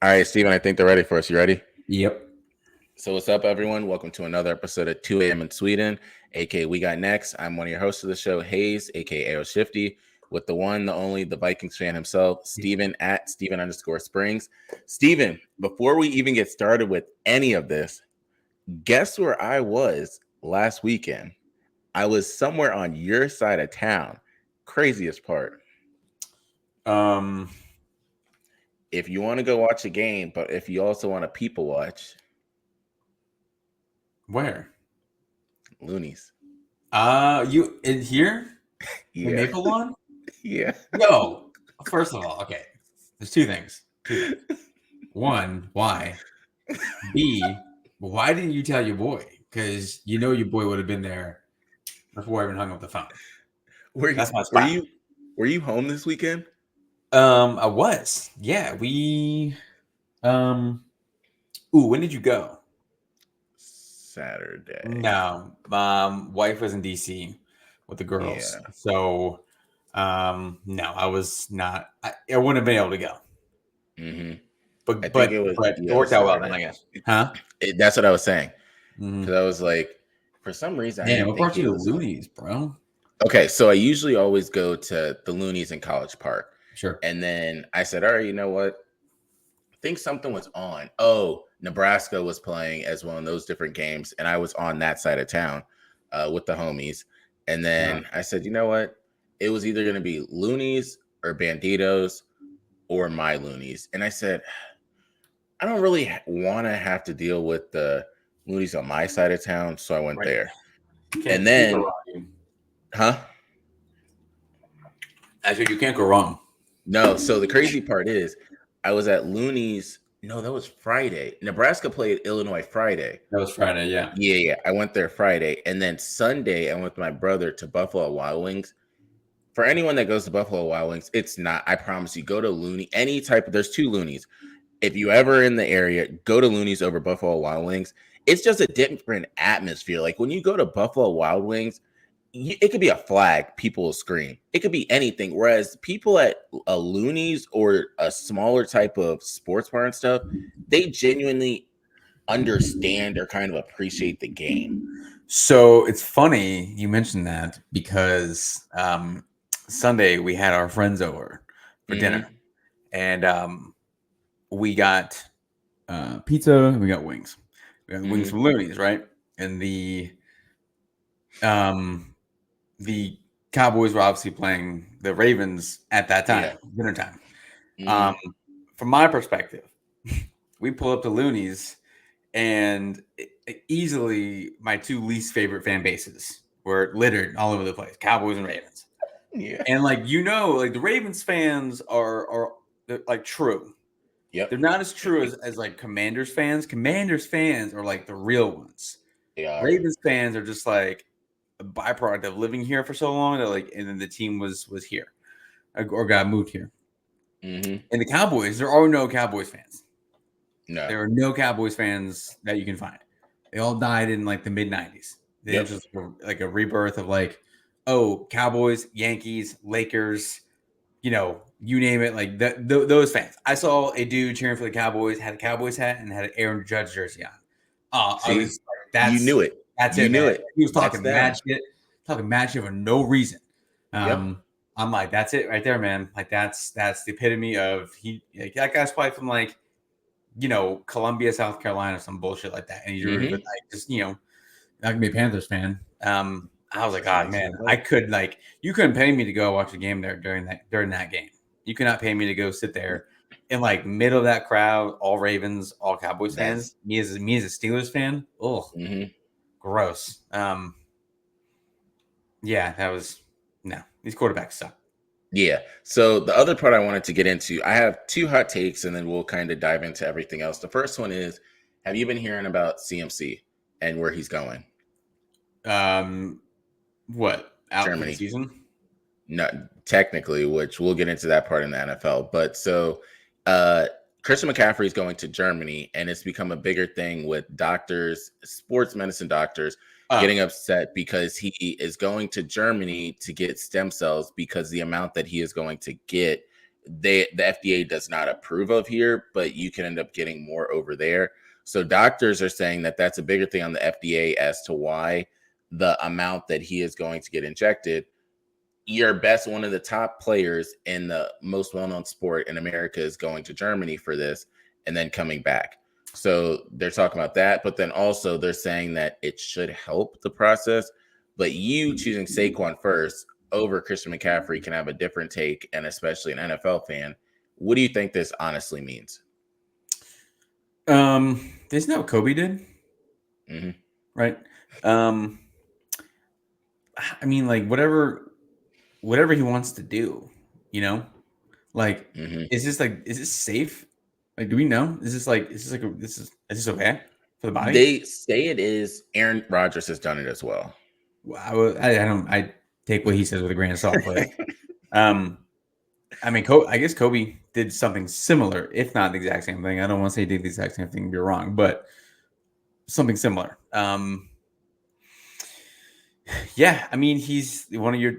All right, Steven, I think they're ready for us. You ready? Yep. So, what's up, everyone? Welcome to another episode of 2 a.m. in Sweden, aka We Got Next. I'm one of your hosts of the show, Hayes, aka AO Shifty, with the one, the only, the Vikings fan himself, Steven at Steven_Springs. Steven, before we even get started with any of this, guess where I was last weekend? I was somewhere on your side of town. Craziest part. Um, If you want to go watch a game, but if you also want to people watch, where? Loonies. You in here? The Yeah. Maple one? Yeah. Yo, first of all, okay. There's two things. One, why? B, why didn't you tell your boy? Because you know your boy would have been there before I even hung up the phone. That's my spot. Were you home this weekend? I was. Yeah, we. When did you go? Saturday. No, wife was in DC with the girls, Yeah. so no, I was not. I wouldn't have been able to go. Mm-hmm. But I think it was. it worked out well then, I guess. Huh? That's what I was saying. Mm-hmm. Because I was like, for some reason, I Man, didn't what think brought you to Loonies, bro? Okay, so I usually always go to the Loonies in College Park. Sure. And then I said, all right, you know what? I think something was on. Oh, Nebraska was playing as one of those different games, and I was on that side of town with the homies. And then I said, you know what? It was either going to be Loonies or Banditos or my Loonies. And I said, I don't really want to have to deal with the Loonies on my side of town, so I went there. And then, huh? I said you can't go wrong. No, so the crazy part is I was at Looney's. No, that was Friday. Nebraska played Illinois Friday. That was Friday, yeah. Yeah. I went there Friday. And then Sunday, I went with my brother to Buffalo Wild Wings. For anyone that goes to Buffalo Wild Wings, it's not, I promise you, go to Looney, any type of, there's two Loonies. If you ever in the area, go to Looney's over Buffalo Wild Wings. It's just a different atmosphere. Like when you go to Buffalo Wild Wings, it could be a flag, people will scream. It could be anything. Whereas people at a Loonies or a smaller type of sports bar and stuff, they genuinely understand or kind of appreciate the game. So it's funny you mentioned that because Sunday we had our friends over for dinner, and we got pizza. We got wings. We got wings from Looney's, right? And the Cowboys were obviously playing the Ravens at that time, dinner time. From my perspective, we pull up to Looney's, and easily my two least favorite fan bases were littered all over the place: Cowboys and Ravens. Yeah, and like the Ravens fans are like true. Yep. They're not as true as like Commanders fans. Commanders fans are like the real ones. Ravens fans are just like a byproduct of living here for so long that like, and then the team was here or got moved here. And the Cowboys, there are no Cowboys fans. No, there are no Cowboys fans that you can find. They all died in like the mid 90s. They just like a rebirth of like, oh, Cowboys, Yankees, Lakers, you name it, like those fans. I saw a dude cheering for the Cowboys, had a Cowboys hat, and had an Aaron Judge jersey on. I was like, you knew it. That's you it, knew man. it. He was talking mad shit for no reason. I'm like, that's it right there, man. Like that's the epitome of that guy's probably from like, Columbia, South Carolina, some bullshit like that. And he's rooting for like just, not gonna be a Panthers fan. I was like, God, man, I could you couldn't pay me to go watch a game there during that game. You could not pay me to go sit there in like middle of that crowd, all Ravens, all Cowboys fans. Me as a Steelers fan. Oh, gross. Yeah, that was these quarterbacks suck. Yeah. So the other part I wanted to get into, I have two hot takes, and then we'll kind of dive into everything else. The first one is, have you been hearing about CMC and where he's going? What? Out Germany. for the season? Not technically, which we'll get into that part in the NFL. But so Christian McCaffrey is going to Germany, and it's become a bigger thing with doctors, sports medicine doctors, getting upset because he is going to Germany to get stem cells because the amount that he is going to get the FDA does not approve of here, but you can end up getting more over there. So doctors are saying that that's a bigger thing on the FDA as to why the amount that he is going to get injected. Your best, one of the top players in the most well-known sport in America is going to Germany for this and then coming back. So they're talking about that, but then also they're saying that it should help the process. But you choosing Saquon first over Christian McCaffrey can have a different take, and especially an NFL fan. What do you think this honestly means? Isn't that what Kobe did? Mm-hmm. Right. I mean, like whatever he wants to do, like is this safe? Like, do we know? Is this okay for the body? They say it is. Aaron Rodgers has done it as well. I take what he says with a grain of salt, but I mean, I guess Kobe did something similar, if not the exact same thing. I don't want to say he did the exact same thing, be wrong, but something similar. Yeah, I mean, he's one of your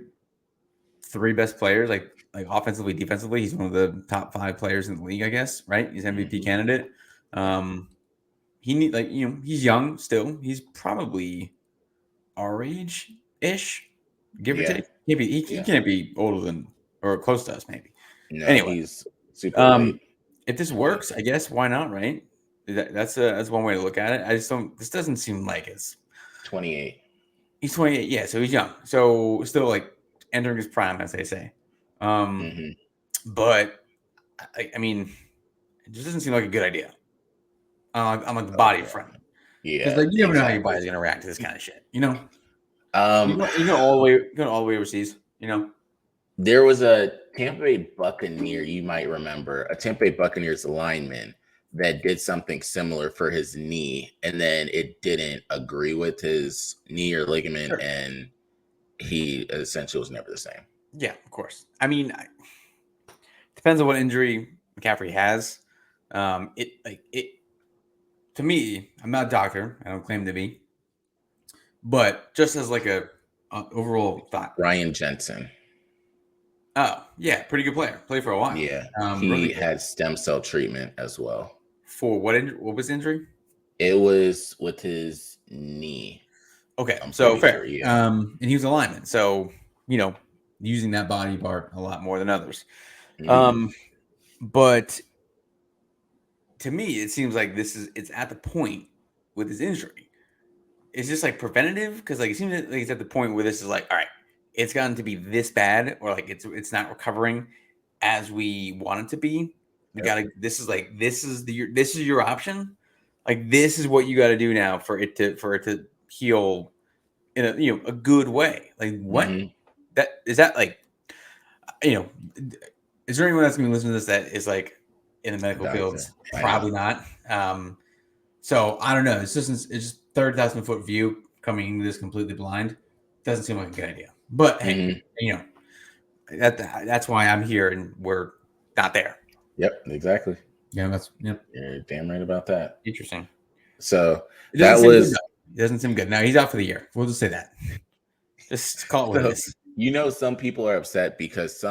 3 best players, like offensively, defensively. He's one of the top 5 players in the league, I guess. Right? He's MVP candidate. He's young still. He's probably our age ish, give or take. Maybe he can't be older than or close to us, maybe. No, anyway, he's super late. If this works, I guess why not, right? That's one way to look at it. I just don't. This doesn't seem like it's 28. He's 28, yeah, so he's young, so still like entering his prime, as they say. But I mean, it just doesn't seem like a good idea. On like the body front, because like you never know how your body's gonna react to this kind of shit, you go all the way overseas, There was a Tampa Bay Buccaneer, you might remember, a Tampa Bay Buccaneers lineman that did something similar for his knee, and then it didn't agree with his knee or ligament, and he essentially was never the same. Yeah, of course. I mean, depends on what injury McCaffrey has. To me, I'm not a doctor. I don't claim to be, but just as like a overall thought, Ryan Jensen. Oh yeah, pretty good player. Played for a while. Yeah, he really had stem cell treatment as well. For what? What was the injury? It was with his knee. Okay, so fair. Sure, yeah. And he was a lineman, so using that body part a lot more than others. But to me, it seems like it's at the point with his injury. It's just like preventative because like it seems like it's at the point where this is like, all right, it's gotten to be this bad, or like it's not recovering as we want it to be. We gotta. This is your option. Like this is what you got to do now for it to heal in a good way. Like what that is that like is there anyone that's going to listen to this that is like in the medical fields? Probably not. So I don't know. It's just 30,000 foot view coming into this completely blind. Doesn't seem like a good idea. But hey, that's why I'm here and we're not there. Yep, exactly. Yeah, You're damn right about that. Interesting. So it doesn't seem good. Now he's out for the year. We'll just say that. Just call it what it is. Some people are upset because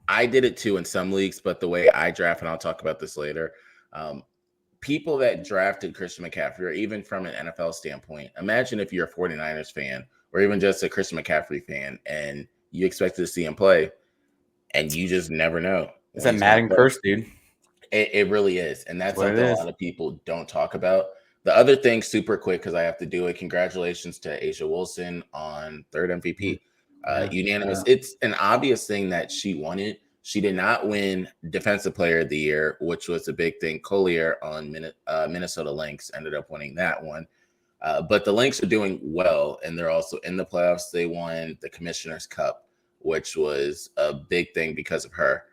I did it too in some leagues, but the way I draft, and I'll talk about this later, people that drafted Christian McCaffrey, or even from an NFL standpoint, imagine if you're a 49ers fan or even just a Christian McCaffrey fan and you expected to see him play and you just never know. It's a Madden curse, dude. It really is. And that's something a lot of people don't talk about. The other thing, super quick, because I have to do it. Congratulations to Asia Wilson on 3rd MVP. Unanimous. It's an obvious thing that she won it. She did not win Defensive Player of the Year, which was a big thing. Collier on Minnesota Lynx ended up winning that one. But the Lynx are doing well, and they're also in the playoffs. They won the Commissioner's Cup, which was a big thing because of her.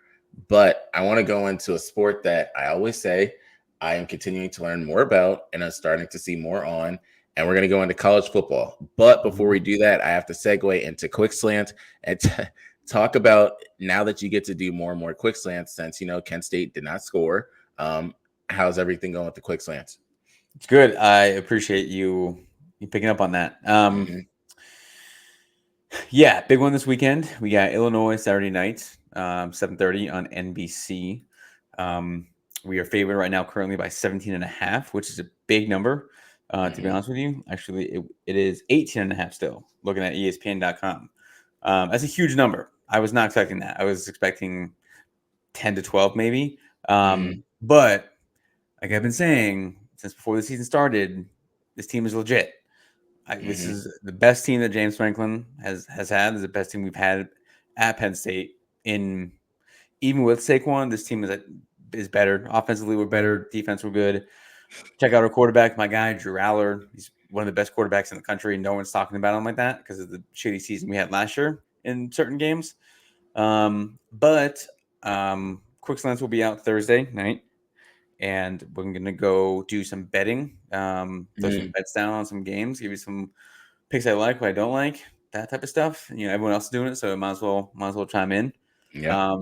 But I want to go into a sport that I always say I am continuing to learn more about, and I'm starting to see more on. And we're going to go into college football. But before we do that, I have to segue into quick slant and talk about, now that you get to do more and more quick slants, since Kent State did not score. How's everything going with the quick slants? It's good. I appreciate you picking up on that. Yeah, big one this weekend. We got Illinois Saturday night. 7:30 on NBC. We are favored right now currently by 17.5, which is a big number. To be honest with you, actually, it is 18.5 still, looking at ESPN.com. That's a huge number. I was not expecting that. I was expecting 10 to 12 maybe. But like I've been saying since before the season started, this team is legit. This is the best team that James Franklin has had. This is the best team we've had at Penn State. Even with Saquon, this team is better. Offensively, we're better. Defense, we're good. Check out our quarterback, my guy, Drew Aller. He's one of the best quarterbacks in the country. No one's talking about him like that because of the shitty season we had last year in certain games. But Quick Slants will be out Thursday night, and we're going to go do some betting, throw some bets down on some games, give you some picks I like, what I don't like, that type of stuff. Everyone else is doing it, so I might as well chime in. Yeah.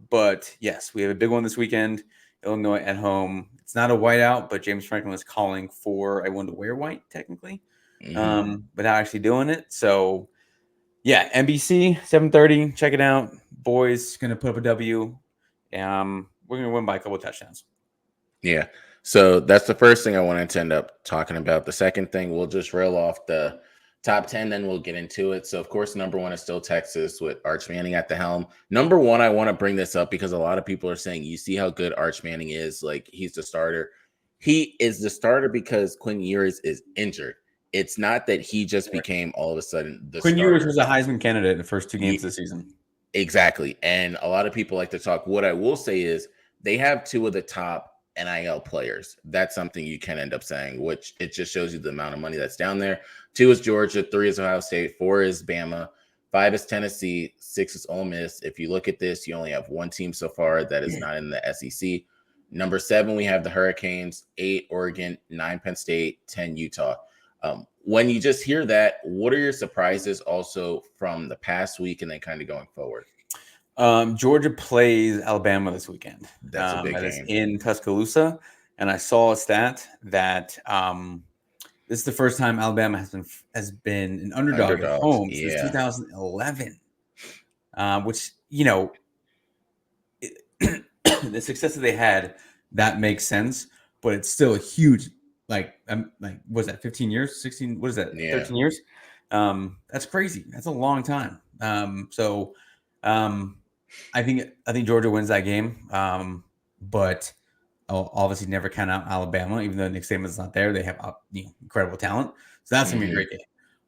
But yes, we have a big one this weekend. Illinois at home. It's not a whiteout, but James Franklin is calling for everyone to wear white, technically, without actually doing it. So, yeah, NBC 7:30. Check it out, boys. Going to put up a W. We're going to win by a couple of touchdowns. Yeah. So that's the first thing I wanted to end up talking about. The second thing, we'll just rail off the top 10, then we'll get into it. So, of course, number one is still Texas with Arch Manning at the helm. Number one, I want to bring this up because a lot of people are saying, you see how good Arch Manning is. Like, he's the starter. He is the starter because Quinn Ewers is injured. It's not that he just became all of a sudden the Quinn starter. Ewers was a Heisman candidate in the first two games of the season. Exactly. And a lot of people like to talk. What I will say is they have two of the top NIL players. That's something you can end up saying, which it just shows you the amount of money that's down there. 2 is Georgia, 3 is Ohio State, 4 is Bama, 5 is Tennessee, 6 is Ole Miss. If you look at this, you only have one team so far that is not in the SEC. Number 7, we have the Hurricanes, 8 Oregon, 9 Penn State, 10 Utah. When you just hear that, what are your surprises also from the past week and then kind of going forward? Georgia plays Alabama this weekend. That's a big game. Is in Tuscaloosa, and I saw a stat that this is the first time Alabama has been an underdog at home since 2011. Which the success that they had, that makes sense, but it's still a huge was that 15 years, 16? What is that? 13 years? That's crazy. That's a long time. I think Georgia wins that game, but I'll obviously never count out Alabama, even though Nick Saban's not there. They have incredible talent, so that's gonna be a great game.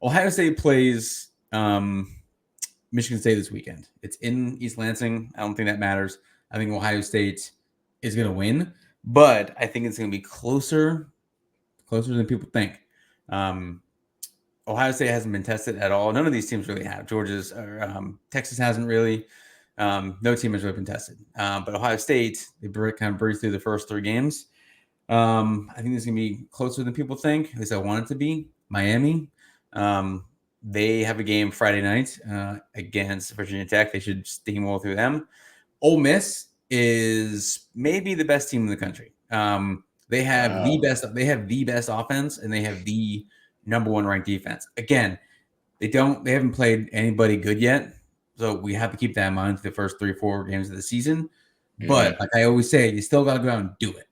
Ohio State plays Michigan State this weekend. It's in East Lansing. I don't think that matters. I think Ohio State is gonna win, but I think it's gonna be closer than people think. Ohio State hasn't been tested at all. None of these teams really have. Texas hasn't really. No team has really been tested. But Ohio State, they kind of breezed through the first 3 games. I think it's going to be closer than people think. At least I want it to be. Miami, they have a game Friday night against Virginia Tech. They should steamroll through them. Ole Miss is maybe the best team in the country. They have the best. They have the best offense, and they have the number 1 ranked defense. Again, they haven't played anybody good yet, so we have to keep that in mind for the first 3 or 4 games of the season. But like I always say, you still got to go out and do it.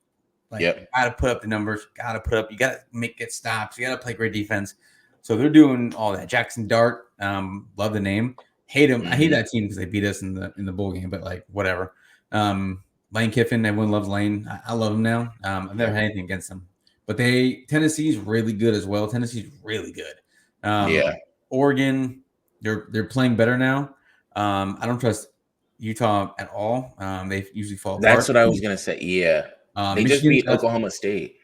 You got to put up the numbers. You got to get stops. You got to play great defense. So they're doing all that. Jackson Dart, love the name. Hate him. I hate that team because they beat us in the bowl game. But whatever. Lane Kiffin, everyone loves Lane. I love him now. I've never had anything against them. But Tennessee's really good as well. Tennessee's really good. Oregon, they're playing better now. I don't trust Utah at all. They usually fall apart. That's what I was gonna say. Yeah, they just beat Oklahoma State.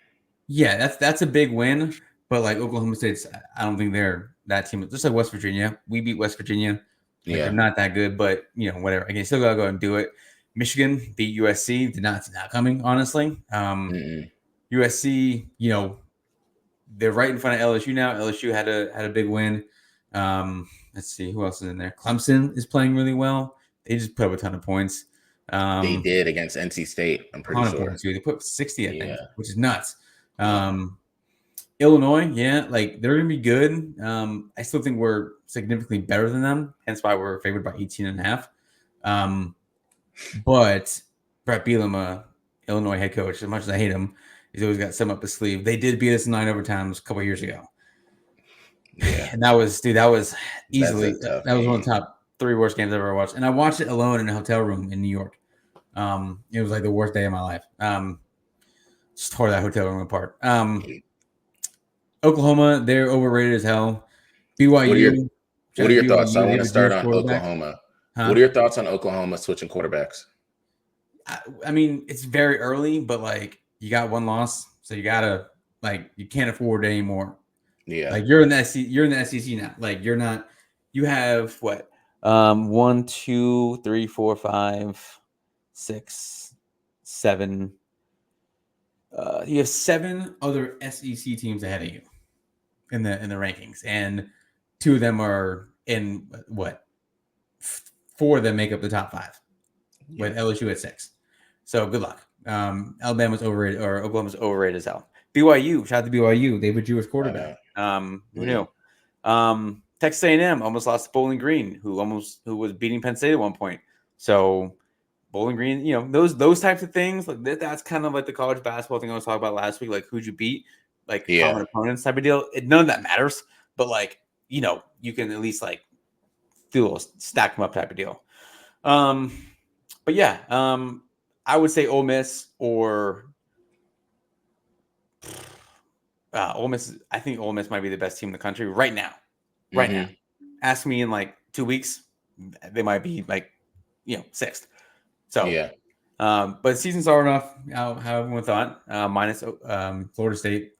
Yeah, that's a big win. But Oklahoma State's, I don't think they're that team. Just like West Virginia, we beat West Virginia. They're not that good, but whatever. Again, still gotta go and do it. Michigan beat USC. Did not see that coming, honestly. USC, they're right in front of LSU now. LSU had a big win. Let's see who else is in there. Clemson is playing really well. They just put up a ton of points. They did against NC State. I'm pretty sure. Points, they put up 60, I think, which is nuts. Illinois, they're gonna be good. I still think we're significantly better than them. Hence why we're favored by 18.5. But Brett Bielema, Illinois head coach, as much as I hate him, he's always got some up his sleeve. They did beat us in 9 overtimes a couple of years ago. Yeah. And that was easily, that was one of the game. top 3 worst games I've ever watched. And I watched it alone in a hotel room in New York. It was like the worst day of my life. Just tore that hotel room apart. Oklahoma, they're overrated as hell. BYU. What are your thoughts? I want to start on Oklahoma. Huh? What are your thoughts on Oklahoma switching quarterbacks? I mean, it's very early, but like you got one loss, so you gotta you can't afford anymore. Yeah, like you're in the SEC now. Like you're not. You have what? 1, 2, 3, 4, 5, 6, 7. You have 7 other SEC teams ahead of you in the rankings, and 2 of them are in what? 4 of them make up the top 5, with LSU at 6. So good luck. Alabama's overrated, or Oklahoma's overrated as hell. BYU, shout out to BYU. They have a Jewish quarterback. Who knew? Texas A&M almost lost to Bowling Green, who was beating Penn State at one point. So Bowling Green, those types of things, like that's kind of like the college basketball thing I was talking about last week. Like who'd you beat? Like common opponents type of deal. None of that matters, but you can at least do a stack them up type of deal. But yeah, I would say Ole Miss or Ole Miss. I think Ole Miss might be the best team in the country right now. Right now, ask me in 2 weeks, they might be 6th. So yeah. But season started off how everyone thought, minus Florida State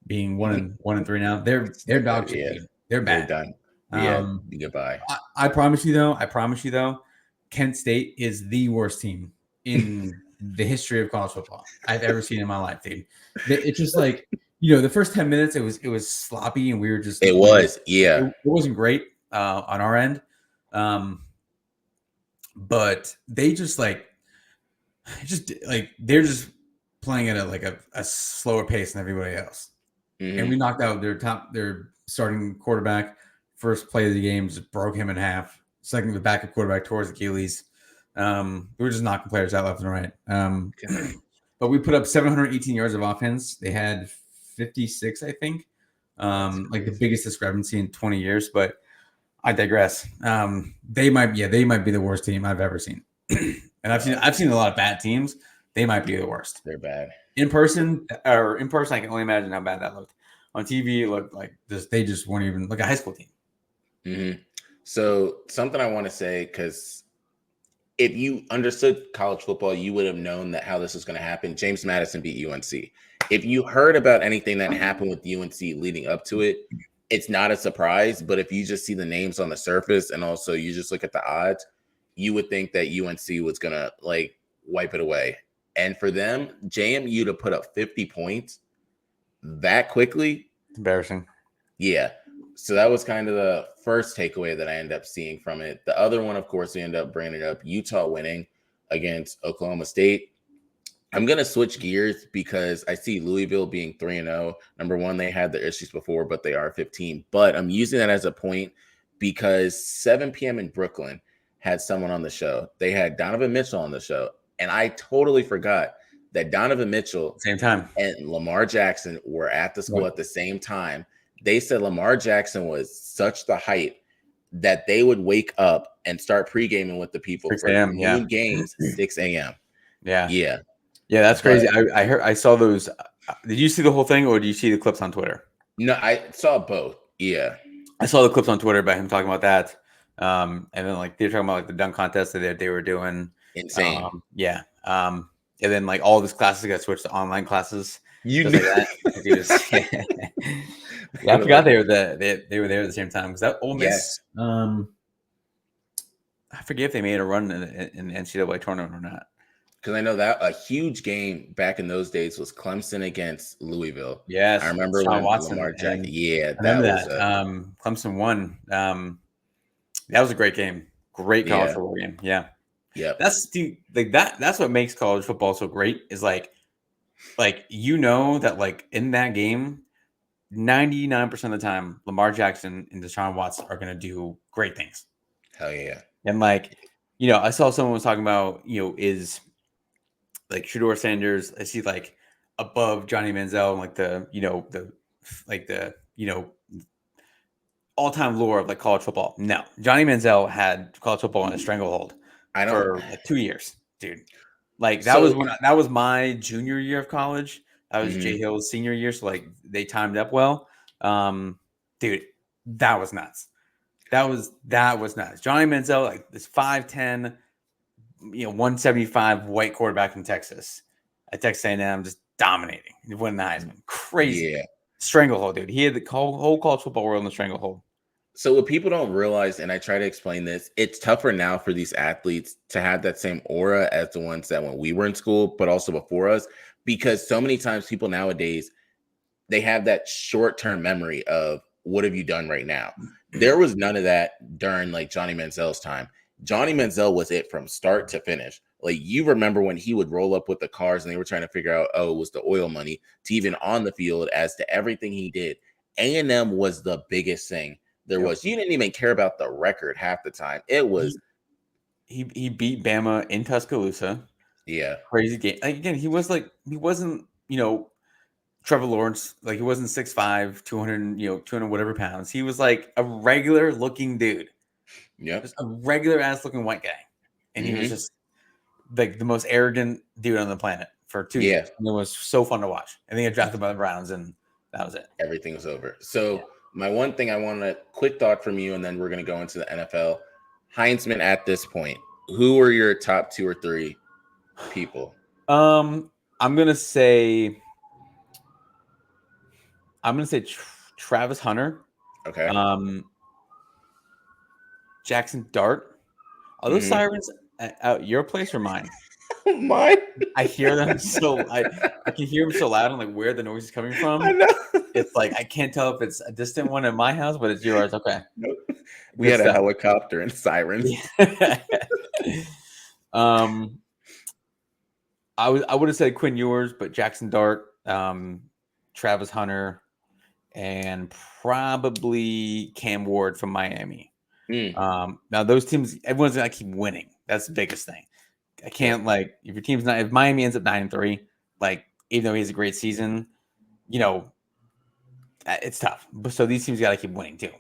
being 1-3 now. They're dog shit. Yeah. They're bad. They're done. Goodbye. I promise you though, Kent State is the worst team in the history of college football I've ever seen in my life, dude. It's just the first 10 minutes it was sloppy and we were just it wasn't great on our end. But they just they're just playing at a slower pace than everybody else. And we knocked out their starting quarterback. First play of the game just broke him in half. Second, the backup quarterback towards Achilles. We were just knocking players out left and right. But we put up 718 yards of offense. They had 56, I think. The biggest discrepancy in 20 years. But I digress. They might be the worst team I've ever seen. And I've seen a lot of bad teams. They might be the worst. They're bad. In person, I can only imagine how bad that looked. On TV, it looked like they just weren't even like a high school team. Mm-hmm. So something I want to say, because if you understood college football, you would have known that how this was going to happen. James Madison beat UNC. If you heard about anything that happened with UNC leading up to it, it's not a surprise. But if you just see the names on the surface and also you just look at the odds, you would think that UNC was going to wipe it away. And for them, JMU to put up 50 points that quickly, it's embarrassing. Yeah. So that was kind of the first takeaway that I ended up seeing from it. The other one, of course, we ended up bringing it up, Utah winning against Oklahoma State. I'm going to switch gears because I see Louisville being 3-0. Number one, they had the issues before, but they are 15. But I'm using that as a point because 7 p.m. in Brooklyn had someone on the show. They had Donovan Mitchell on the show. And I totally forgot that Donovan Mitchell same time and Lamar Jackson were at the school at the same time. They said Lamar Jackson was such the hype that they would wake up and start pre-gaming with the people for noon games, 6 a.m. Yeah, that's crazy. I saw those. Did you see the whole thing or did you see the clips on Twitter? No, I saw both. Yeah. I saw the clips on Twitter about him talking about that. And then they were talking about the dunk contest that they were doing. Insane. And then all these classes got switched to online classes. You knew that. I forgot they were there at the same time because that Ole Miss. I forget if they made a run in the NCAA tournament or not. Because I know that a huge game back in those days was Clemson against Louisville. Yes, I remember Sean when Watson. Lamar Jackson. Yeah, that was Clemson won. That was a great game. Great college football game. Yeah. Yeah. That's that's what makes college football so great is that in that game, 99% of the time, Lamar Jackson and Deshaun Watson are going to do great things. Hell yeah. And I saw someone was talking about, is like Shedeur Sanders. I see like above Johnny Manziel and like the all-time lore of like college football. No, Johnny Manziel had college football in a stranglehold I don't. for like 2 years, dude. Like So, that was my junior year of college. That was Jay mhm. Hill's senior year, so like they timed up well. Dude, that was nuts. That was nuts. Johnny Manziel, like this 5'10", 175 white quarterback from Texas at Texas A&M, just dominating. He won the Heisman. Crazy Yeah. stranglehold, dude. He had the whole college football world in the stranglehold. So what people don't realize, and I try to explain this, it's tougher now for these athletes to have that same aura as the ones that when we were in school, but also before us, because so many times people nowadays, they have that short-term memory of what have you done right now. There was none of that during like Johnny Manziel's time. Johnny Manziel was it from start to finish. Like you remember when he would roll up with the cars and they were trying to figure out, oh, it was the oil money, to even on the field as to everything he did. A&M was the biggest thing there Yep. was. You didn't even care about the record half the time. It was, He beat Bama in Tuscaloosa. yeah, Crazy game. Like, again, he wasn't, Trevor Lawrence, like he wasn't 6'5", 200, 200 whatever pounds. He was like a regular looking dude, yep, just a regular ass looking white guy. And he was hmm just like the most arrogant dude on the planet for 2 yeah. years. And it was so fun to watch. And then he got drafted by the Browns and that was it. Everything was over. Yeah. So my one thing I want a quick thought from you, and then we're going to go into the NFL. Heinzman at this point, who are your top 2 or 3 people? I'm gonna say Travis Hunter, Okay. um, Jackson Dart. Are those Mm-hmm. sirens at your place or mine? Mine. I hear them I can hear them so loud. I'm like, where the noise is coming I from. know. It's like I can't tell if it's a distant one at my house, but it's yours. Okay, Nope. We good had a stuff. helicopter and sirens. Yeah. um, I would have said Quinn Ewers, but Jackson Dart, Travis Hunter, and probably Cam Ward from Miami. Mm, Now those teams, everyone's gonna keep winning. That's the biggest thing. I yep. can't if your team's not, if Miami ends up 9-3, like even though he has a great season, it's tough. So these teams got to keep winning too.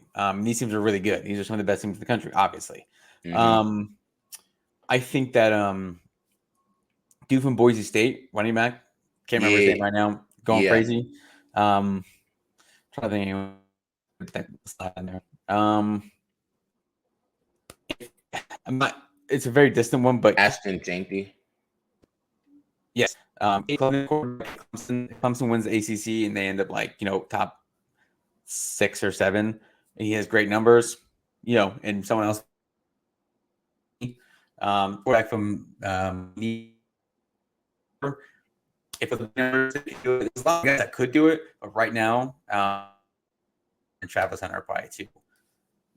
These teams are really good. These are some of the best teams in the country, obviously. Mm-hmm. I think that dude from Boise State, running back, can't remember his Yeah. name right now, going Yeah. crazy. Trying to think of that slide in there. I'm not. It's a very distant one, but Ashton Jeanty. yes. Clemson wins the ACC and they end up top 6 or 7. He has great numbers, and someone else. Quarterback from if there's a lot of guys that could do it, but right now, and Travis Hunter are probably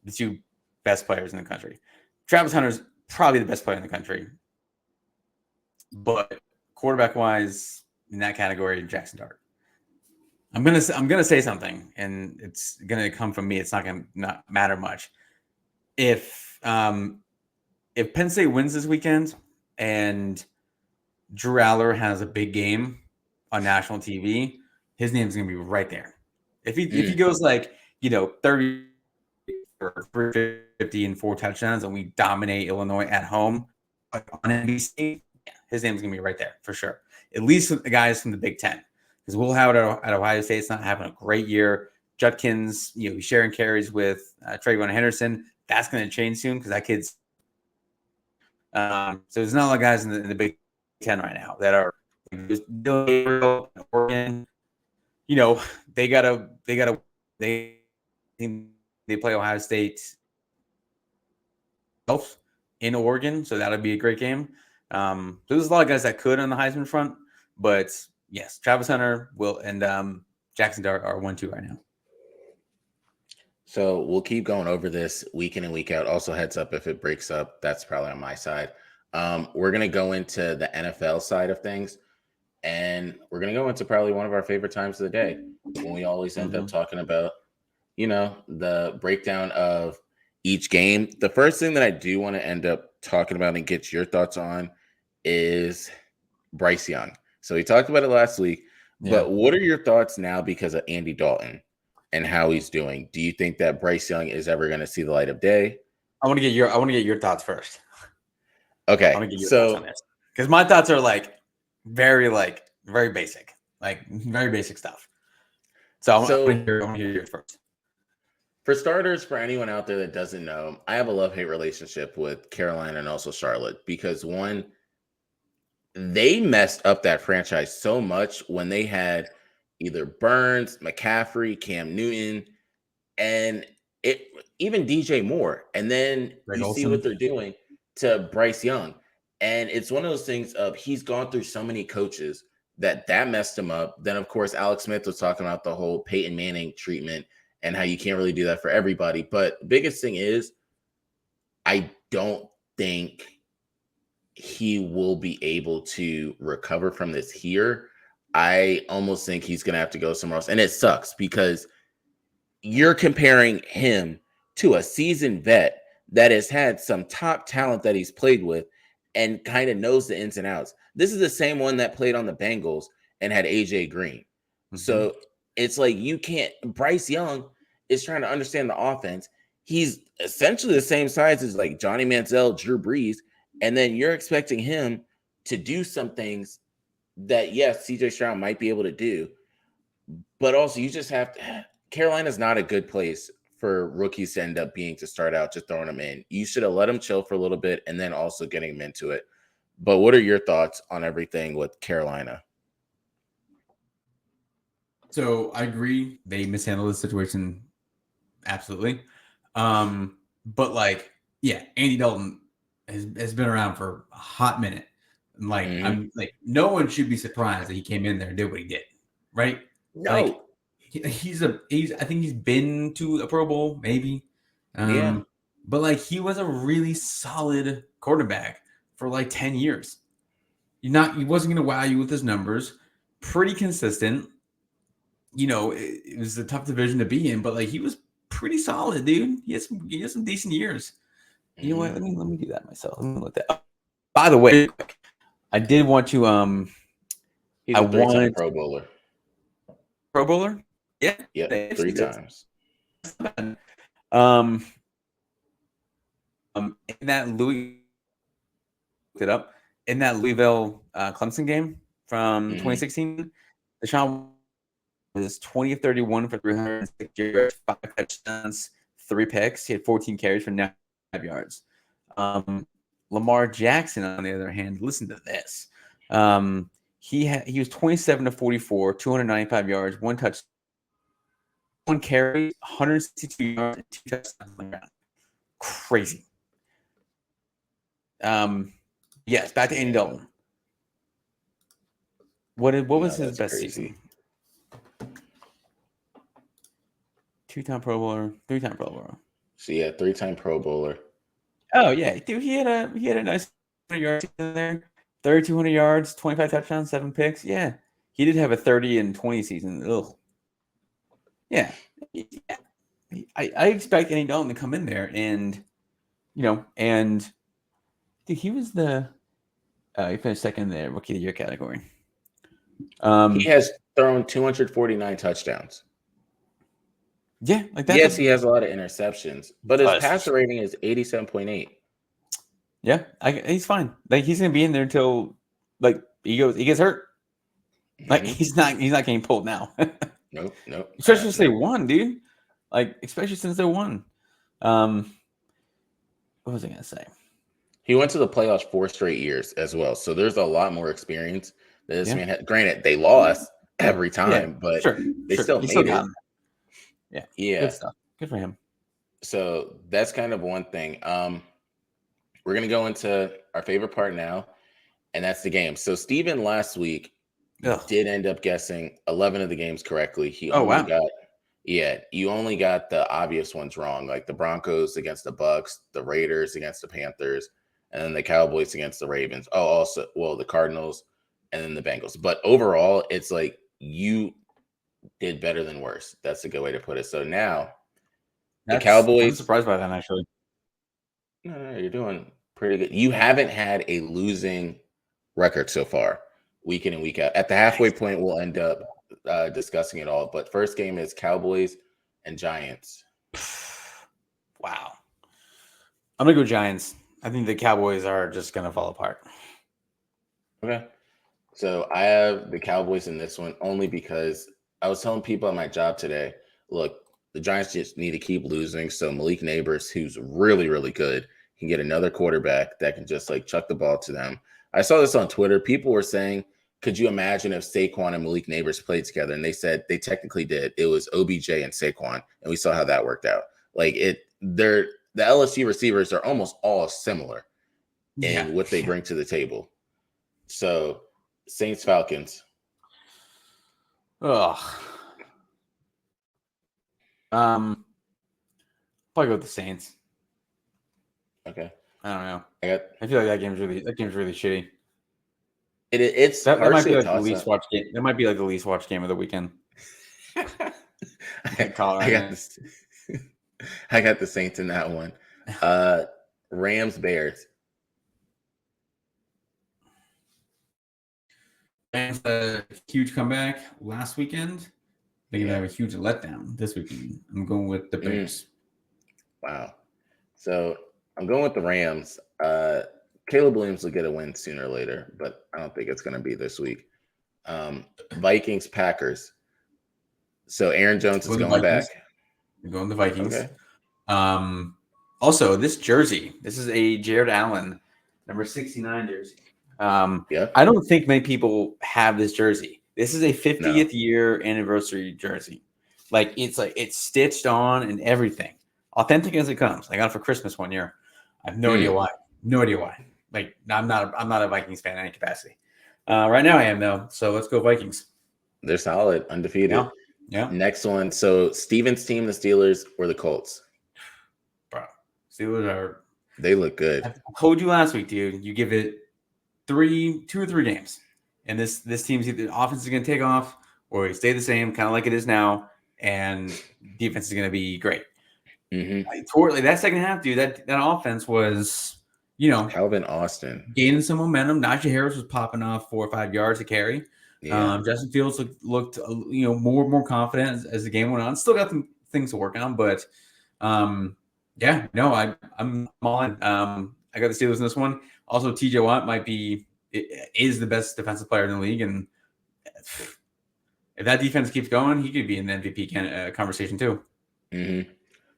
the two best players in the country. Travis Hunter's probably the best player in the country, but quarterback wise in that category, Jackson Dart. I'm gonna say something, and it's gonna come from me. It's not gonna not matter much. If Penn State wins this weekend and Drew Aller has a big game on national TV, his name's gonna be right there. If he goes 30 or 350 and 4 touchdowns and we dominate Illinois at home on NBC, yeah, his name's gonna be right there for sure. At least with the guys from the Big Ten, because Will Howard at Ohio State's not having a great year. Judkins, he's sharing carries with Trayvon Henderson. That's going to change soon because that kid's. So there's not a lot of guys in the Big Ten right now that are Oregon. They play Ohio State in Oregon, so that'll be a great game. So there's a lot of guys that could on the Heisman front, but yes, Travis Hunter and Jackson Dart are 1-2 right now. So we'll keep going over this week in and week out. Also, heads up, if it breaks up, that's probably on my side. We're going to go into the NFL side of things, and we're going to go into probably one of our favorite times of the day when we always end up talking about, the breakdown of each game. The first thing that I do want to end up talking about and get your thoughts on is Bryce Young. So we talked about it last week, but what are your thoughts now because of Andy Dalton and how he's doing? Do you think that Bryce Young is ever going to see the light of day? I want to get your thoughts first. Okay. I want to get your thoughts on this. Because my thoughts are very basic. Very basic stuff. So I want to hear yours first. For starters, for anyone out there that doesn't know, I have a love-hate relationship with Carolina and also Charlotte because one, they messed up that franchise so much when they had either Burns, McCaffrey, Cam Newton, and even DJ Moore. And then you see what they're doing to Bryce Young. And it's one of those things of he's gone through so many coaches that messed him up. Then, of course, Alex Smith was talking about the whole Peyton Manning treatment and how you can't really do that for everybody. But the biggest thing is I don't think he will be able to recover from this here. I almost think he's going to have to go somewhere else. And it sucks because you're comparing him to a seasoned vet that has had some top talent that he's played with and kind of knows the ins and outs. This is the same one that played on the Bengals and had AJ Green. Mm-hmm. So it's like you can't. Bryce Young is trying to understand the offense. He's essentially the same size as like Johnny Manziel, Drew Brees, and then you're expecting him to do some things that, yes, CJ Stroud might be able to do, but also you just have to. Carolina's not a good place for rookies to end up being to start out, just throwing them in. You should have let them chill for a little bit and then also getting them into it. But what are your thoughts on everything with Carolina? So I agree. They mishandled the situation. Absolutely. But Andy Dalton has been around for a hot minute. I'm no one should be surprised that he came in there and did what he did. Right? No. I think he's been to a Pro Bowl, maybe. But he was a really solid quarterback for 10 years. He wasn't gonna wow you with his numbers. Pretty consistent. It was a tough division to be in, but he was pretty solid, dude. He has some decent years. You know what? Let me do that myself. Let me look that up. By the way, I did want to he's a three-time Pro Bowler. Pro Bowler? Yeah. Yeah, 3 times. In that Louisville Clemson game from 2016, Deshaun was 20 of 31 for 306 yards, 5 touchdowns, 3 picks. He had 14 carries for 9 yards. Lamar Jackson, on the other hand, listen to this. He was 27 to 44, 295 yards, 1 touchdown, 1 carry, 162 yards, and 2 touchdowns on the ground. Crazy. Yes, back to Andy Dalton. What was his best season? 2-time Pro Bowler, 3-time Pro Bowler. So yeah, 3-time Pro Bowler. Oh yeah, dude, he had a nice 100-yard season there. 3,200 yards, 25 touchdowns, 7 picks. Yeah, he did have a 30 and 20 season. Ugh. Yeah. I expect Andy Dalton to come in there and dude, he was he finished second in the Rookie of the Year category. He has thrown 249 touchdowns. Yeah, that. Yes, he has a lot of interceptions, but his passer rating is 87.8. Yeah, he's fine. He's gonna be in there until he gets hurt. He's not getting pulled now. Nope. Especially since they won, dude. Especially since they won. What was I gonna say? He went to the playoffs 4 straight years as well, so there's a lot more experience that this man had. Granted, they lost every time, but they still made it. Yeah. Good stuff. Good for him. So that's kind of one thing. We're gonna go into our favorite part now, and that's the game. So Steven last week did end up guessing 11 of the games correctly. He only you only got the obvious ones wrong, like the Broncos against the Bucks, the Raiders against the Panthers, and then the Cowboys against the Ravens. Oh, also, the Cardinals and then the Bengals. But overall, it's like you did better than worse. That's a good way to put it. So now the Cowboys. I'm surprised by that, actually. No, you're doing pretty good. You haven't had a losing record so far, week in and week out. At the halfway point, we'll end up discussing it all. But first game is Cowboys and Giants. Wow. I'm going to go Giants. I think the Cowboys are just going to fall apart. Okay. So I have the Cowboys in this one only because I was telling people at my job today, look, the Giants just need to keep losing. So Malik Neighbors, who's really, really good, can get another quarterback that can just like chuck the ball to them. I saw this on Twitter. People were saying, could you imagine if Saquon and Malik Neighbors played together? And they said they technically did. It was OBJ and Saquon, and we saw how that worked out. Like the LSU receivers are almost all similar in what they bring to the table. So Saints Falcons. Ugh. Probably go with the Saints. Okay. I don't know. I feel like that game's really shitty. It's that might be like the toss-up. least watched game. That might be like the least watched game of the weekend. I got the Saints in that one. Rams Bears. Rams a huge comeback last weekend. They're gonna have a huge letdown this weekend. I'm going with the Bears. Wow. So I'm going with the Rams. Caleb Williams will get a win sooner or later, but I don't think it's going to be this week. Vikings Packers. So Aaron Jones is going back. You're going the Vikings. Okay. Also, this jersey. This is a Jared Allen number 69 jersey. I don't think many people have this jersey. This is a 50th year anniversary jersey. It's stitched on and everything. Authentic as it comes. I got it for Christmas one year. I have no idea why. No idea why. Like I'm not a Vikings fan in any capacity. Right now I am though. So let's go Vikings. They're solid, undefeated. Yeah. Next one. So Steven's team, the Steelers or the Colts? Bro, Steelers they look good. I told you last week, dude. You give it 2 or 3 games. And this team's either offense is gonna take off or it stay the same, kind of like it is now, and defense is gonna be great. That second half, dude, that offense was, Calvin Austin gaining some momentum. Najee Harris was popping off 4 or 5 yards to carry. Yeah. Justin Fields looked more confident as the game went on. Still got some things to work on, but I'm all in. I got the Steelers in this one. Also, TJ Watt is the best defensive player in the league, and if that defense keeps going, he could be in the MVP conversation too.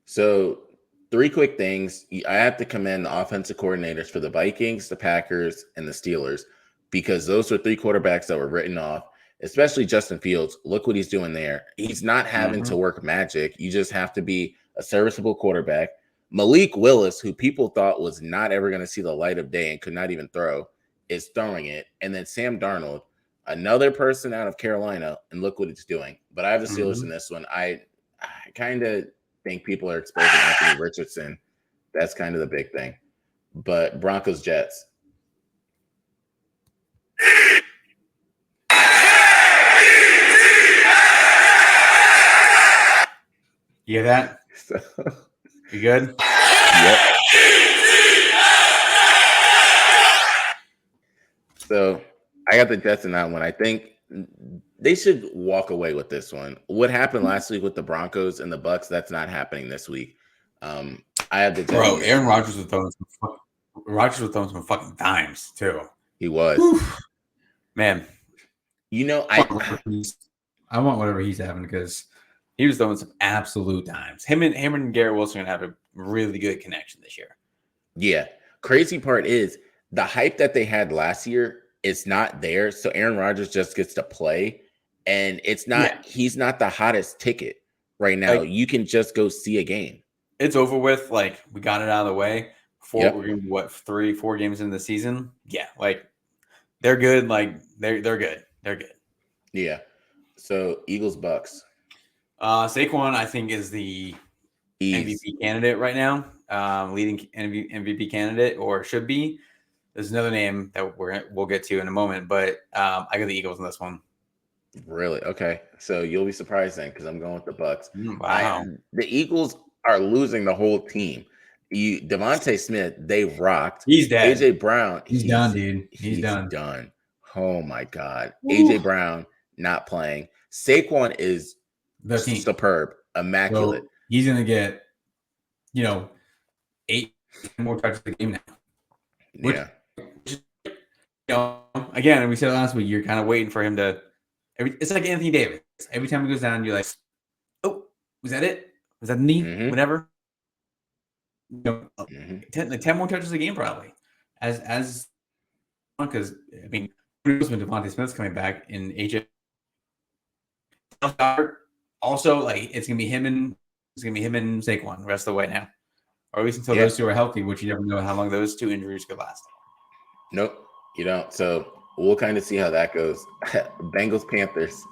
So 3 quick things. I have to commend the offensive coordinators for the Vikings, the Packers, and the Steelers, because those were 3 quarterbacks that were written off, especially Justin Fields. Look what he's doing there. He's not having to work magic. You just have to be a serviceable quarterback. Malik Willis, who people thought was not ever going to see the light of day and could not even throw, is throwing it. And then Sam Darnold, another person out of Carolina, and look what it's doing. But I have the Steelers in this one. I kind of think people are exposing Anthony Richardson. That's kind of the big thing. But Broncos Jets. You hear that? You good? Yep. So I got the Jets in that one. I think they should walk away with this one. What happened last week with the Broncos and the Bucks, that's not happening this week. I have the Jets. Bro, Aaron Rodgers was throwing some fucking dimes too. He was. Whew. Man. I want whatever he's having because he was throwing some absolute dimes. Him and Garrett Wilson are gonna have a really good connection this year. Yeah. Crazy part is the hype that they had last year is not there. So Aaron Rodgers just gets to play. And it's not, he's not the hottest ticket right now. You can just go see a game. It's over with. Like, we got it out of the way. We're going to be, 3-4 games into the season? Yeah. Like, they're good. Like, they're good. They're good. Yeah. So Eagles Bucks. Saquon, I think, is the MVP candidate right now. Leading MVP candidate, or should be. There's another name that we'll get to in a moment, but I got the Eagles in this one. Really? Okay. So you'll be surprised then because I'm going with the Bucks. Wow. The Eagles are losing the whole team. Devontae Smith, they rocked. He's dead. AJ Brown, He's done, dude. He's done. Oh my God. Woo. AJ Brown not playing. Saquon is The team. Superb, immaculate. So he's gonna get, 8 more touches a game now. Yeah. Again, we said last week, you're kind of waiting for him to. It's like Anthony Davis. Every time he goes down, you're like, "Oh, was that it? Was that the knee? Mhm. Whatever." 10 more touches a game probably. As because I mean, who knows when Devontae Smith's coming back in AJ. Also, like it's gonna be him and Saquon the rest of the way now, or at least until those two are healthy, which you never know how long those two injuries could last. Nope, you don't. So we'll kind of see how that goes. Bengals Panthers.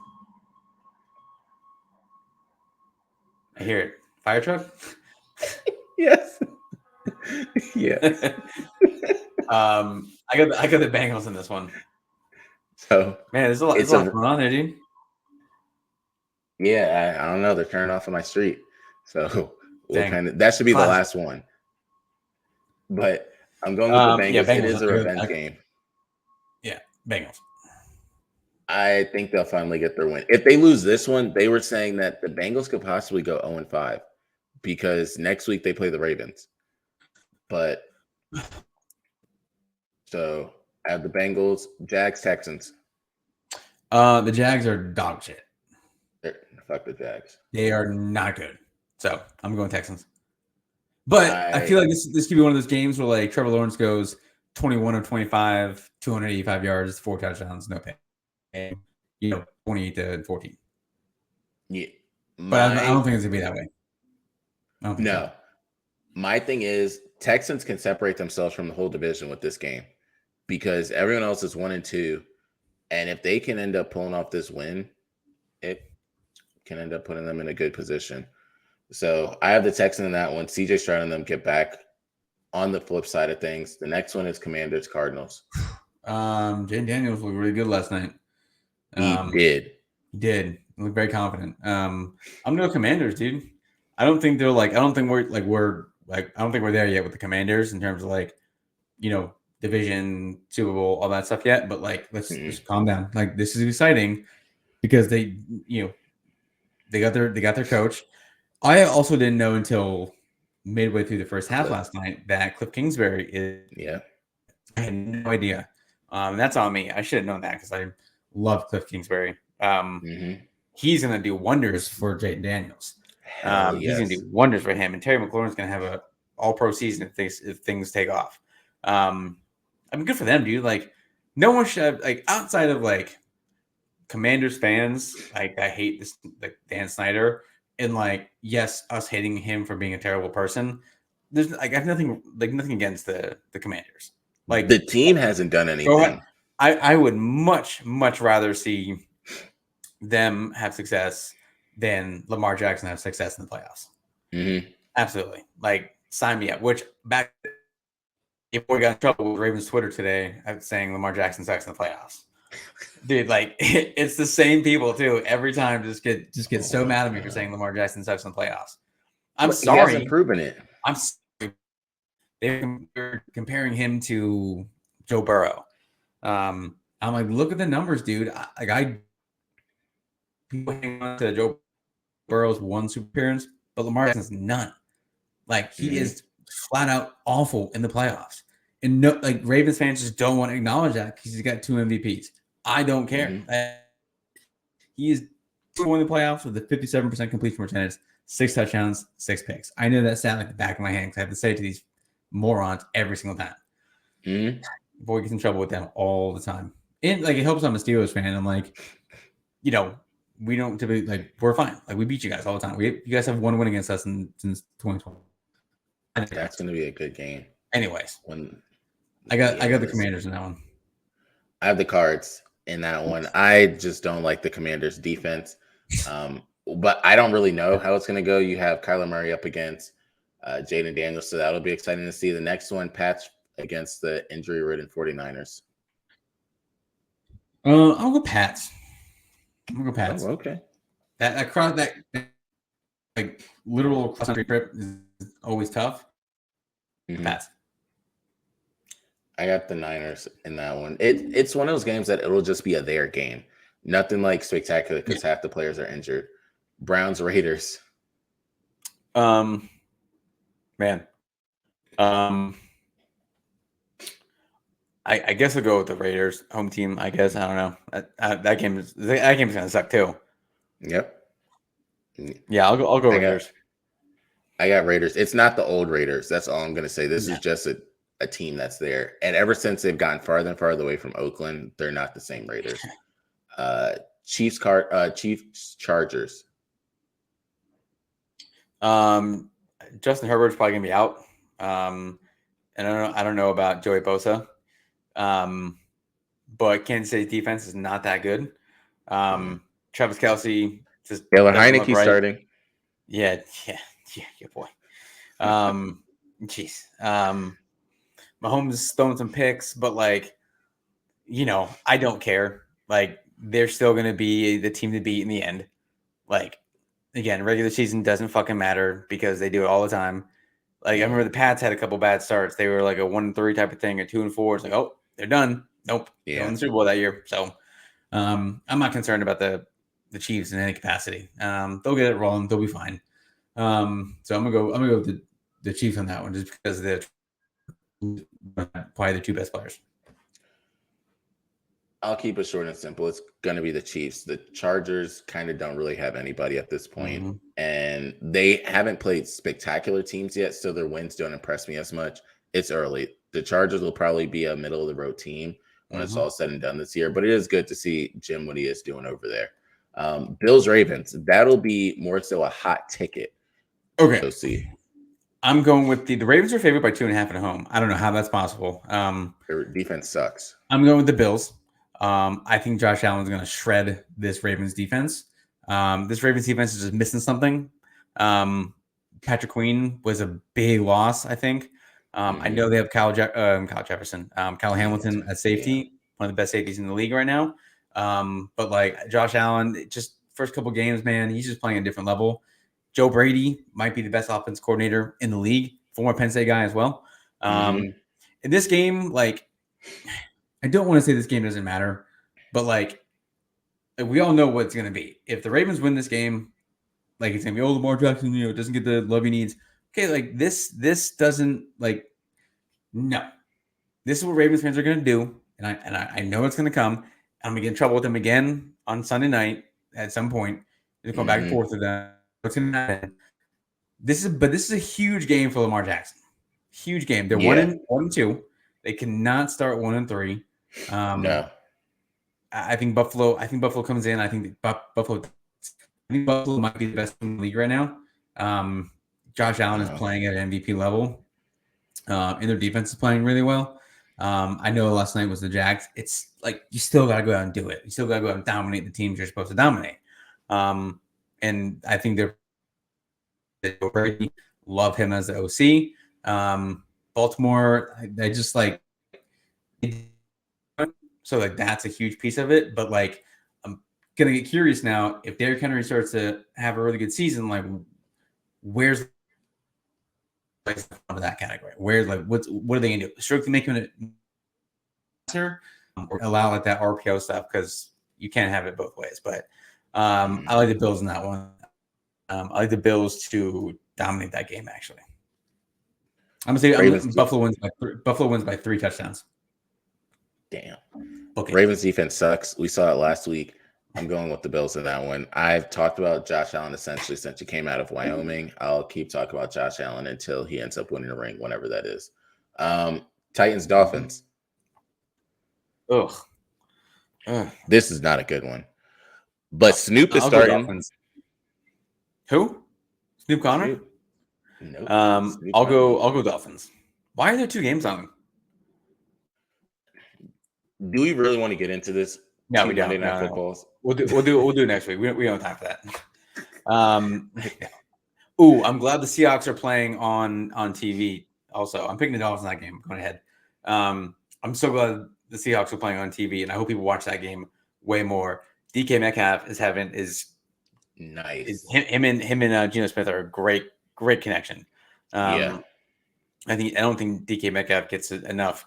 I hear it. Fire truck. Yes. Yes. I got the Bengals in this one. So man, there's a lot going on there, dude. Yeah, I don't know. They're turning off on my street, so that should be the last one. But I'm going with the Bengals. Yeah, Bengals. It is a revenge game. Yeah, Bengals. I think they'll finally get their win. If they lose this one, they were saying that the Bengals could possibly go 0-5 because next week they play the Ravens. But so I have the Bengals, Jags, Texans. The Jags are dog shit. Fuck the Jags. They are not good. So I'm going Texans. But I feel like this could be one of those games where like Trevor Lawrence goes 21 of 25, 285 yards, 4 touchdowns, no pay. 28-14. Yeah. But I don't think it's gonna be that way. No. My thing is Texans can separate themselves from the whole division with this game because everyone else is 1-2. And if they can end up pulling off this win, it can end up putting them in a good position. So I have the Texans in that one. CJ Stroud and them get back on the flip side of things. The next one is Commanders, Cardinals. Jane Daniels looked really good last night. He did. He did. He looked very confident. I'm gonna go Commanders, dude. I don't think we're there yet with the Commanders in terms of like, division, Super Bowl, all that stuff yet. But like, let's just calm down. Like, this is exciting because they got their coach. I also didn't know until midway through the first half last night that Cliff Kingsbury is. Yeah, I had no idea. That's on me. I should have known that because I love Cliff Kingsbury. He's gonna do wonders for Jayden Daniels. He's gonna do wonders for him, and Terry McLaurin's gonna have a all-pro season if things take off. I mean, good for them, dude. Like, no one should like outside of like Commanders fans. Like, I hate this, like Dan Snyder, and like, yes, us hating him for being a terrible person. I have nothing against the Commanders. Like, the team hasn't done anything. I would much rather see them have success than Lamar Jackson have success in the playoffs. Absolutely. Like, sign me up. Which back before we got in trouble with Ravens Twitter today, I was saying Lamar Jackson sucks in the playoffs. Dude, like it's the same people too. Every time just get so mad at me for saying Lamar Jackson sucks in the playoffs. I'm sorry. He hasn't proven it. I'm sorry. They're comparing him to Joe Burrow. I'm like, look at the numbers, dude. People hang on to Joe Burrow's one super appearance, but Lamar Jackson's none. Like, he is flat out awful in the playoffs. And no, like, Ravens fans just don't want to acknowledge that because he's got 2 MVPs. I don't care. He is 2 in the playoffs with a 57% completion percentage, 6 touchdowns, 6 picks. I know that sound like the back of my hand because I have to say it to these morons every single time. Boy gets in trouble with them all the time. And like, it helps I'm a Steelers fan. I'm like, we don't typically like, we're fine. Like, we beat you guys all the time. You guys have 1 win against us since 2020. That's going to be a good game. Anyways, I got the Commanders in that one. I have the Cards in that one. I just don't like the Commanders' defense. But I don't really know how it's going to go. You have Kyler Murray up against Jayden Daniels, so that'll be exciting to see. The next one, Pats against the injury-ridden 49ers. I'll go Pats. Oh, okay. That like literal cross-country trip is always tough. Pats. I got the Niners in that one. It's one of those games that it'll just be a their game. Nothing like spectacular because half the players are injured. Browns, Raiders. Man. I guess I'll go with the Raiders home team. I guess I don't know. That game is gonna suck too. Yep. Yeah, I'll go Raiders. I got Raiders. It's not the old Raiders. That's all I'm gonna say. This is just a team that's there. And ever since they've gotten farther and farther away from Oakland, they're not the same Raiders. Chiefs Chargers. Justin Herbert's probably gonna be out. And I don't know about Joey Bosa. But Kansas City's defense is not that good. Travis Kelce just Taylor Heinicke starting. Yeah, boy. Jeez. Mahomes throwing some picks, but like, I don't care. Like, they're still gonna be the team to beat in the end. Like, again, regular season doesn't fucking matter because they do it all the time. Like, I remember the Pats had a couple bad starts. They were like a 1-3 type of thing, a 2-4. It's like, oh, they're done. Nope. Yeah. In the Super Bowl that year. So I'm not concerned about the Chiefs in any capacity. They'll get it rolling. They'll be fine. So I'm gonna go with the Chiefs on that one just because they're probably the two best players. I'll keep it short and simple. It's going to be the Chiefs. The Chargers kind of don't really have anybody at this point, and they haven't played spectacular teams yet, so their wins don't impress me as much. It's early. The Chargers will probably be a middle-of-the-road team when it's all said and done this year, but it is good to see Jim what he is doing over there. Bills-Ravens, that'll be more so a hot ticket. Okay. Go see. I'm going with the Ravens are favored by 2.5 at home. I don't know how that's possible. Their defense sucks. I'm going with the Bills. I think Josh Allen's going to shred this Ravens defense. This Ravens defense is just missing something. Patrick Queen was a big loss, I think. I know they have Kyle Hamilton at safety, one of the best safeties in the league right now. But like Josh Allen, just first couple games, man, he's just playing a different level. Joe Brady might be the best offense coordinator in the league, former Penn State guy as well. In this game, like, I don't want to say this game doesn't matter, but like we all know what it's going to be. If the Ravens win this game, like it's going to be, Lamar Jackson, doesn't get the love he needs. Okay, like this doesn't like, no. This is what Ravens fans are going to do, and I know it's going to come. I'm going to get in trouble with them again on Sunday night at some point. They're going back and forth with them. What's going to happen? This is a huge game for Lamar Jackson. Huge game. They're 1-2. They cannot start 1-3. No. I think Buffalo comes in. I think Buffalo might be the best in the league right now. Josh Allen is playing at an MVP level. And their defense is playing really well. I know last night was the Jags. It's like you still got to go out and do it. You still got to go out and dominate the teams you're supposed to dominate. And I think they're Brady, love him as the OC. Baltimore, I just like so like that's a huge piece of it. But like I'm gonna get curious now if Derrick Henry starts to have a really good season. Like, where's that category? Where's like what are they gonna do? Strictly make him an answer or allow like that RPO stuff because you can't have it both ways. But I like the Bills in that one. I like the Bills to dominate that game. Actually, I'm gonna say Buffalo wins by 3 touchdowns. Damn. Okay. Ravens defense sucks. We saw it last week. I'm going with the Bills in that one. I've talked about Josh Allen essentially since he came out of Wyoming. I'll keep talking about Josh Allen until he ends up winning a ring, whenever that is. Titans Dolphins. Ugh. This is not a good one. But Snoop is starting. Who? Snoop Connor? Nope. I'll go Dolphins. Why are there 2 games on? Do we really want to get into this? No, we don't. No. We'll do it next week. We don't have time for that. Ooh, I'm glad the Seahawks are playing on TV. Also, I'm picking the Dolphins in that game. Going ahead. I'm so glad the Seahawks are playing on TV, and I hope people watch that game way more. DK Metcalf is nice. Him and Geno Smith are a great connection. I don't think DK Metcalf gets enough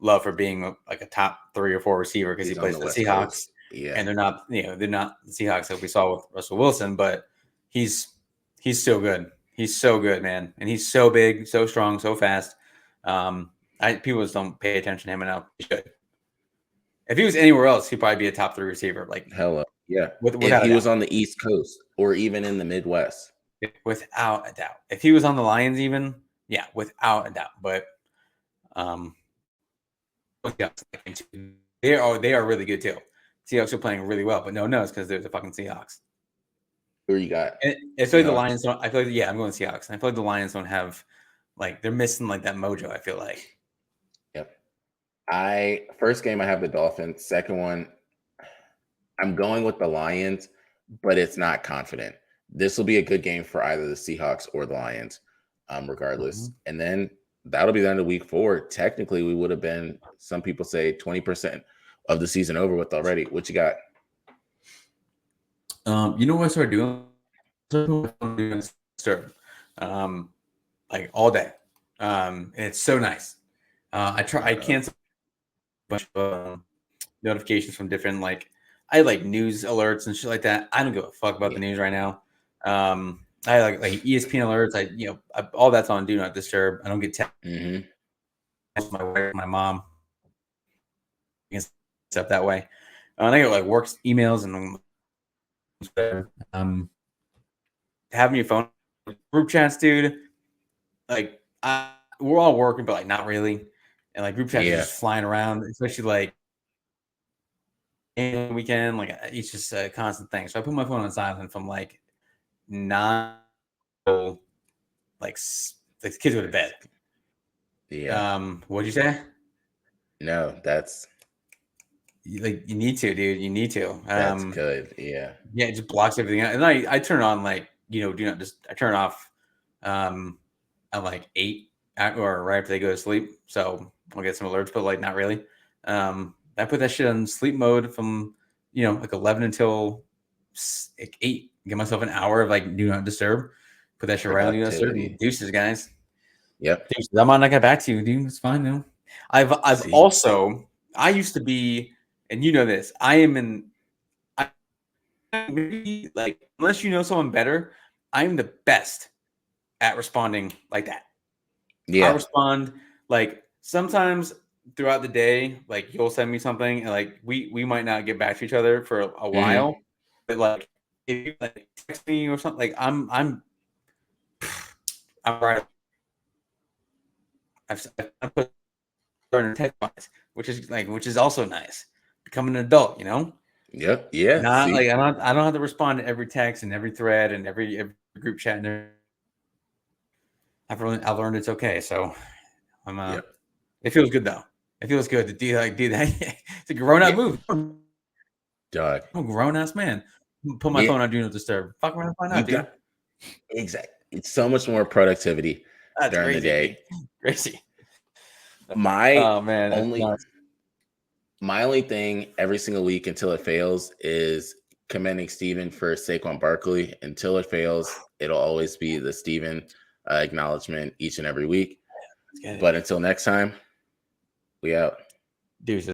love for being like a top 3 or 4 receiver because he plays for the Seahawks. Yeah. And they're not the Seahawks like we saw with Russell Wilson, but he's still good. He's so good, man. And he's so big, so strong, so fast. People just don't pay attention to him enough. He should. If he was anywhere else, he'd probably be a top 3 receiver. Like hello. Yeah. If he was on the East Coast or even in the Midwest. Without a doubt. If he was on the Lions even, yeah, without a doubt. But they are really good too. Seahawks are playing really well, but no, it's because they're the fucking Seahawks. Who you got? I feel like the Lions don't. I feel like I'm going Seahawks. And I feel like the Lions don't have they're missing that mojo. I feel like. Yep. First game I have the Dolphins. Second one, I'm going with the Lions, but it's not confident. This will be a good game for either the Seahawks or the Lions, regardless. Mm-hmm. And then that'll be the end of week 4. Technically, we would have been, some people say 20% of the season over with already. What you got? You know what I started doing? Like all day. And it's so nice. I cancel a bunch of notifications from different I had news alerts and shit like that. I don't give a fuck about the news right now. I like ESPN alerts. All that's on Do Not Disturb. I don't get text. Mm-hmm. My wife, my mom, stuff that way. And I get work emails and having your phone group chats, dude. We're all working, but not really. And group chats are just flying around, especially in the weekend. It's just a constant thing. So I put my phone on silent from 9 the kids go to bed. Yeah. What'd you say? No, that's you need to, dude. You need to. That's good. Yeah. Yeah, it just blocks everything out. And I turn it on I turn it off at 8 or right after they go to sleep. So I'll get some alerts, but not really. I put that shit on sleep mode from 11 until 8. Give myself an hour of Do Not Disturb. Put that shit right on Do Not Disturb. Deuces, guys. Yep. Deuces. I might not get back to you, dude. It's fine though. I've also, I used to be, and you know this, unless you know someone better, I'm the best at responding like that. Yeah. I respond sometimes throughout the day, you'll send me something and we might not get back to each other for a while, but if you text me or something, I'm right. I've put in text box, which is also nice. Becoming an adult, Yep. Yeah. Not I don't have to respond to every text and every thread and every group chat. And I've learned it's okay. So I'm It feels good though. It feels good to do that. It's a grown up move. Dog. I'm a grown ass man. Put my phone on Do Not Disturb. Fuck around and find out, dude. Exactly. It's so much more productivity during the day. Crazy. My only thing every single week until it fails is commending Steven for Saquon Barkley. Until it fails, it'll always be the Steven acknowledgement each and every week. But until next time, we out. Deuces.